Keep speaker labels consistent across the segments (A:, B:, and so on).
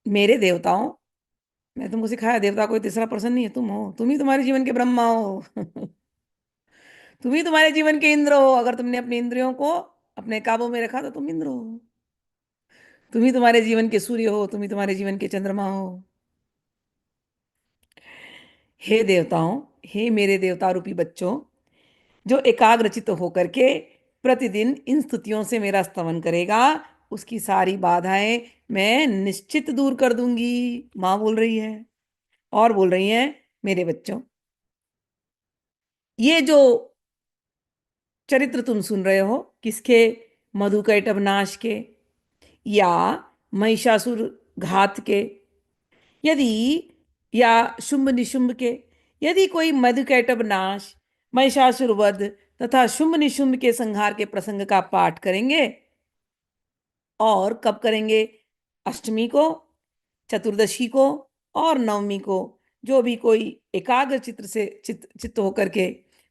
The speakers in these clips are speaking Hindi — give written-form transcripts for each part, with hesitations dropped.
A: मेरे देवताओं, मैं तुमको सिखाया, देवता कोई तीसरा पर्सन नहीं है, तुम हो, तुम ही तुम्हारे जीवन के ब्रह्मा हो। तुम ही तुम्हारे जीवन के इंद्र हो। अगर तुमने अपने इंद्रियों को अपने काबू में रखा तो तुम इंद्र हो। तुम ही तुम्हारे जीवन के सूर्य हो, तुम ही तुम्हारे जीवन के चंद्रमा हो। हे देवताओं, हे मेरे देवता रूपी बच्चों, जो एकाग्रचित्त होकर के प्रतिदिन इन स्तुतियों से मेरा स्तवन करेगा, उसकी सारी बाधाएं मैं निश्चित दूर कर दूंगी। माँ बोल रही है। और बोल रही हैं, मेरे बच्चों, ये जो चरित्र तुम सुन रहे हो, किसके? मधुकैटभ नाश के, या महिषासुर घात के, यदि, या शुंभ निशुंभ के। यदि कोई मधुकैटभ नाश, महिषासुर वध तथा शुंभ निशुंभ के संहार के प्रसंग का पाठ करेंगे, और कब करेंगे? अष्टमी को, चतुर्दशी को और नवमी को, जो भी कोई एकाग्र चित्र से चित्त होकर के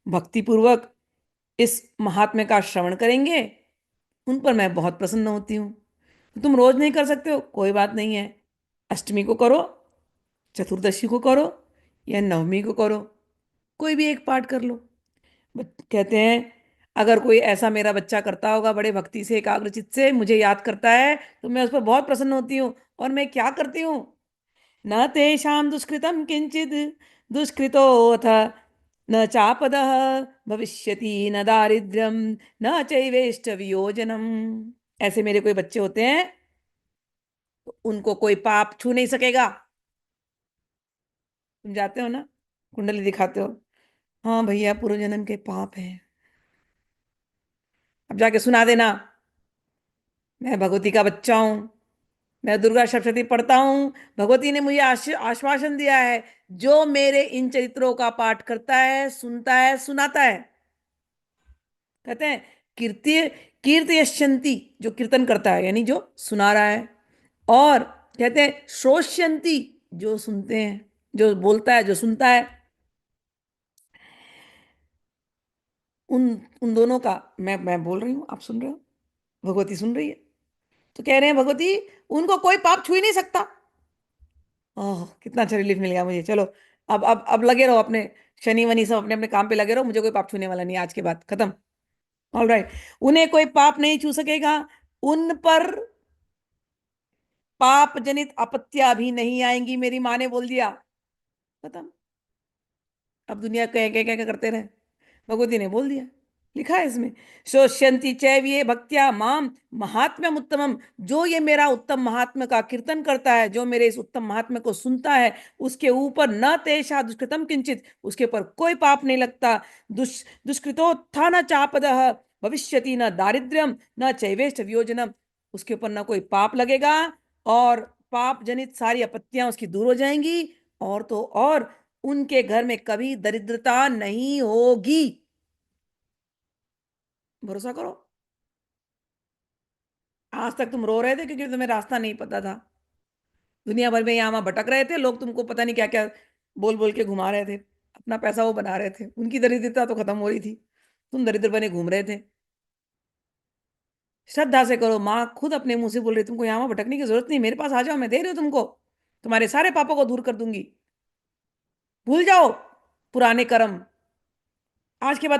A: भक्ति पूर्वक इस महात्म्य का श्रवण करेंगे, उन पर मैं बहुत प्रसन्न होती हूँ। तो तुम रोज नहीं कर सकते हो, कोई बात नहीं है। अष्टमी को करो, चतुर्दशी को करो, या नवमी को करो, कोई भी एक पाठ कर लो। कहते हैं, अगर कोई ऐसा मेरा बच्चा करता होगा बड़े भक्ति से, एकाग्रचित से मुझे याद करता है, तो मैं उस पर बहुत प्रसन्न होती हूँ। और मैं क्या करती हूँ? न तेषां दुष्कृतं किंचित दुष्कृतोऽथ न चापदः भविष्यति न दारिद्र्यम न चैवेष्ट वियोजनम। ऐसे मेरे कोई बच्चे होते हैं, तो उनको कोई पाप छू नहीं सकेगा। तुम जाते हो ना, कुंडली दिखाते हो, हाँ भैया पूर्व जन्म के पाप हैं, अब जाके सुना देना, मैं भगवती का बच्चा हूं, मैं दुर्गा सप्तशती पढ़ता हूँ, भगवती ने मुझे आश्वासन दिया है, जो मेरे इन चरित्रों का पाठ करता है, सुनता है, सुनाता है। कहते हैं, कीर्ति कीर्तयश्यन्ति, जो कीर्तन करता है यानी जो सुना रहा है, और कहते हैं श्रोष्यन्ति, जो सुनते हैं, जो बोलता है, जो सुनता है, उन उन दोनों का मैं बोल रही हूँ, आप सुन रहे हो, भगवती सुन रही है। तो कह रहे हैं भगवती, उनको कोई पाप छू ही नहीं सकता। ओह, कितना अच्छा रिलीफ मिल गया मुझे। चलो, अब लगे रहो अपने, शनि वनी सब अपने अपने काम पे लगे रहो, मुझे कोई पाप छूने वाला नहीं है, आज के बाद खत्म। ऑल राइट, उन्हें कोई पाप नहीं छू सकेगा, उन पर पाप जनित आपत्तियां भी नहीं आएंगी, मेरी माँ ने बोल दिया, खत्म। अब दुनिया कह कह कह करते रहे, भगवती ने बोल दिया, लिखा है इसमें, शोष्यंती चैव भक्त्या माम महात्म्यम उत्तमम। जो ये मेरा उत्तम महात्म्य का कीर्तन करता है, जो मेरे इस उत्तम महात्म्य को सुनता है, उसके ऊपर न तेषा दुष्कृतम किंचित, उसके ऊपर कोई पाप नहीं लगता। दुष्कृतोत्थान चापदः भविष्यति न दारिद्र्यम न चैवेष्ट वियोजनम। उसके ऊपर न कोई पाप लगेगा, और पाप जनित सारी आपत्तियां उसकी दूर हो जाएंगी, और तो और उनके घर में कभी दरिद्रता नहीं होगी। भरोसा करो। आज तक तुम रो रहे थे क्योंकि तुम्हें रास्ता नहीं पता था, दुनिया भर में यहाँ वहां भटक रहे थे लोग, तुमको पता नहीं क्या क्या बोल बोल के घुमा रहे थे, अपना पैसा वो बना रहे थे, उनकी दरिद्रता तो खत्म हो रही थी, तुम दरिद्र बने घूम रहे थे। श्रद्धा से करो, माँ खुद अपने मुंह से बोल रही, तुमको यहाँ वहां भटकने की जरूरत नहीं, मेरे पास आ जाओ, मैं दे रही हूँ तुमको, तुम्हारे सारे पापों को दूर कर दूंगी। भूल जाओ पुराने कर्म, आज के बाद